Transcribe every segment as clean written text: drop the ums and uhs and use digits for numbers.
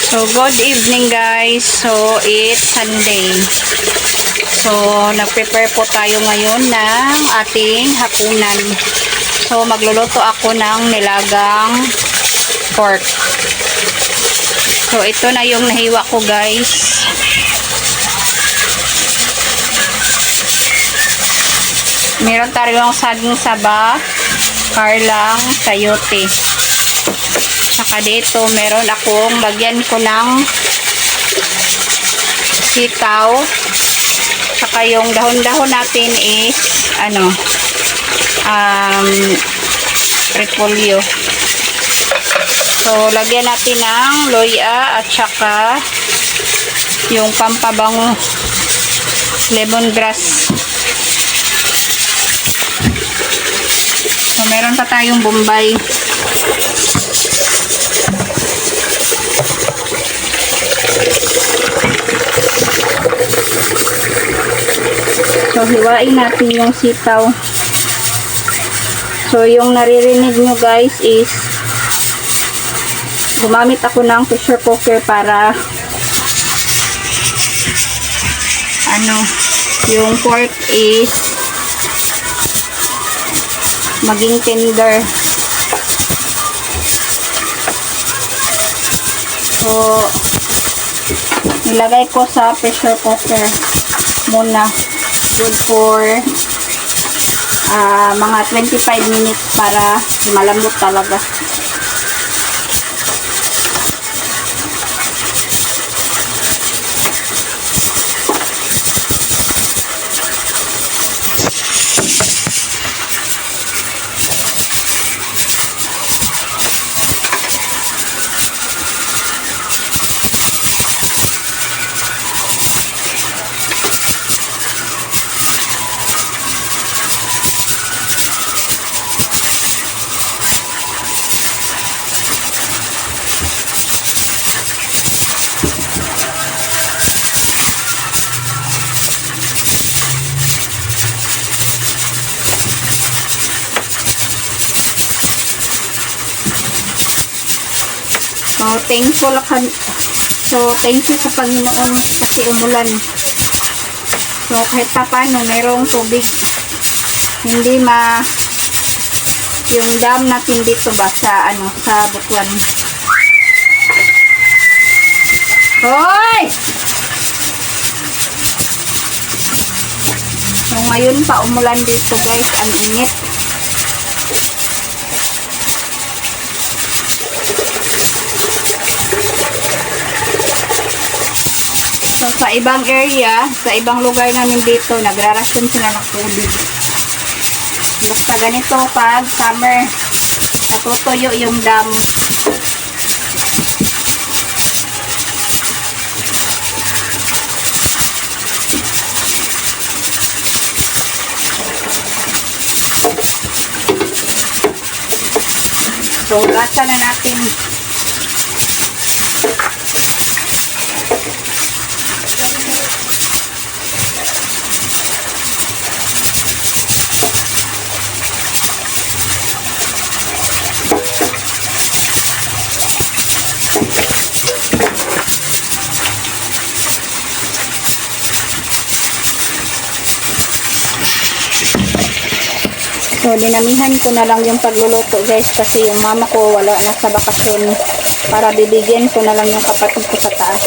So, good evening guys. So, it's Sunday. So, nag-prepare po tayo ngayon ng ating hapunan. So, magluluto ako ng nilagang pork. So, ito na yung nahiwa ko guys. Meron tayong saging saba, karlang, sayote. Saka dito, meron akong lagyan ko ng sitaw. Saka yung dahon-dahon natin is, repolyo. So, lagyan natin ng loya at saka yung pampabango lemongrass. So, meron pa tayong bombay. So, hiwain natin yung sitaw. So, yung naririnig nyo guys is gumamit ako ng pressure cooker para yung pork is maging tender. So, nilagay ko sa pressure cooker muna. Good for mga 25 minutes para malambot talaga. So, thank you sa Panginoon kasi umulan. So, kahit pa paano, mayroong tubig. Hindi yung dam natin dito ba sa, sa Butuan. Hoy! So, ngayon pa umulan dito guys. Ang init. So, sa ibang area, sa ibang lugar namin dito, nagrarasyon sila ng tubig. Basta ganito pag summer, natutuyo yung dam. So, gasa na natin. So, dinamihan ko na lang yung pagluluto guys kasi yung mama ko wala na sa bakasyon para bibigyan ko na lang yung kapatid ko sa taas.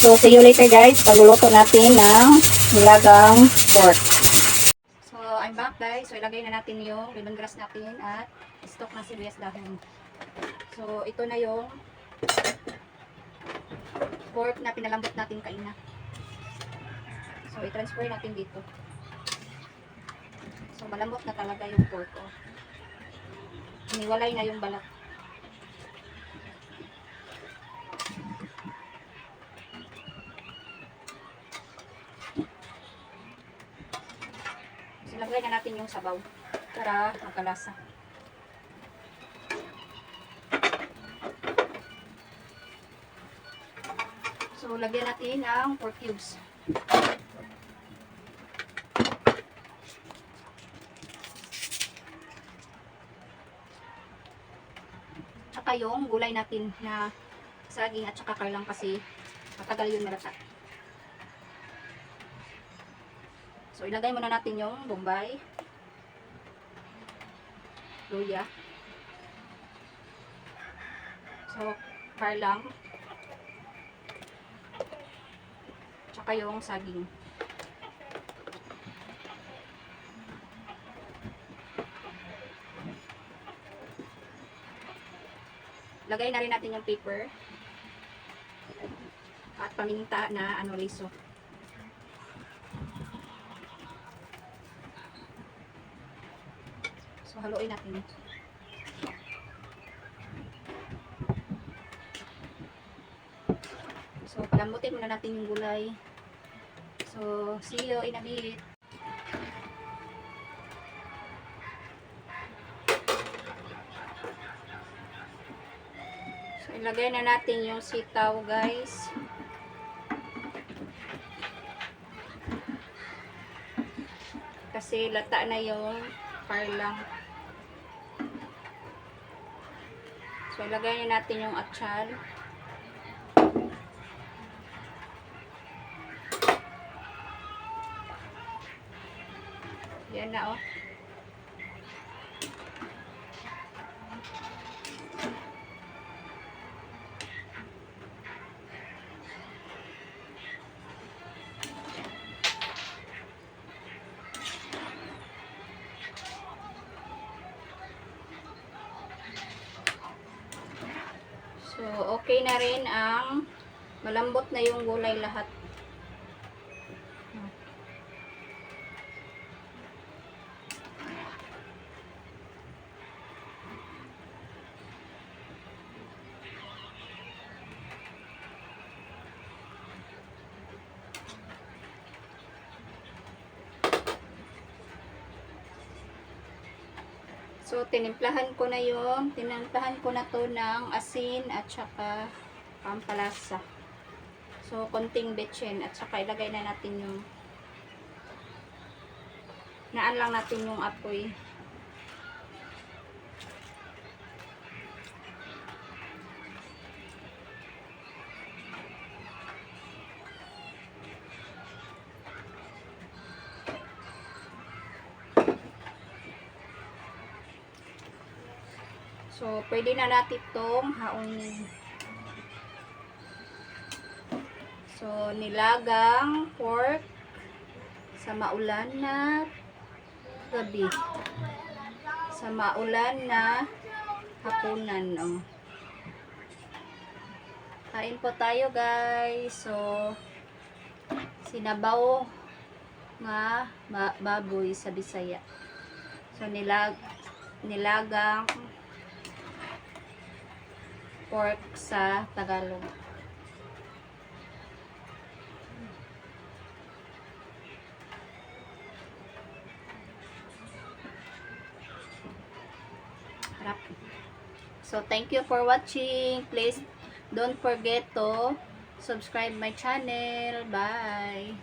So, see you later guys. Pagluluto natin ng nilagang pork. So, I'm back guys. So, ilagay na natin yung lemongrass natin at stock na sibuyas dahon. So, ito na yung pork na pinalambot natin kaina. So, i-transfer natin dito. So, malambot na talaga yung pork. Oh. Iniwalay na yung balat. Ilagay na natin yung sabaw para magkalasa. So, lagyan natin ang pork cubes. Tsaka yung gulay natin na saging at saka karlang kasi matagal yun malasa. So, ilagay muna natin yung bombay, luya, so, karlang, tsaka yung saging. Lagay na rin natin yung pepper at paminta na liso. So, haluin natin. So, palambutin muna natin yung gulay. So, see you in a bit. So, ilagay na natin yung sitaw, guys. Kasi lata na yung karlang. So, ilagay na natin yung atchal. Yan na, oh. So, okay na rin ang malambot na yung gulay lahat. So, tinimplahan ko na to ng asin at saka pampalasa. So, konting betchin at saka ilagay na natin yung naan lang natin yung apoy. So, pwede na natin itong haonin. So, nilagang pork sa maulan na gabi. Sa maulan na hapunan. Oh. Kain po tayo, guys. So, sinabaw nga baboy sa Bisaya. So, nilagang pork sa Tagalog. Harap. So, thank you for watching. Please don't forget to subscribe my channel. Bye!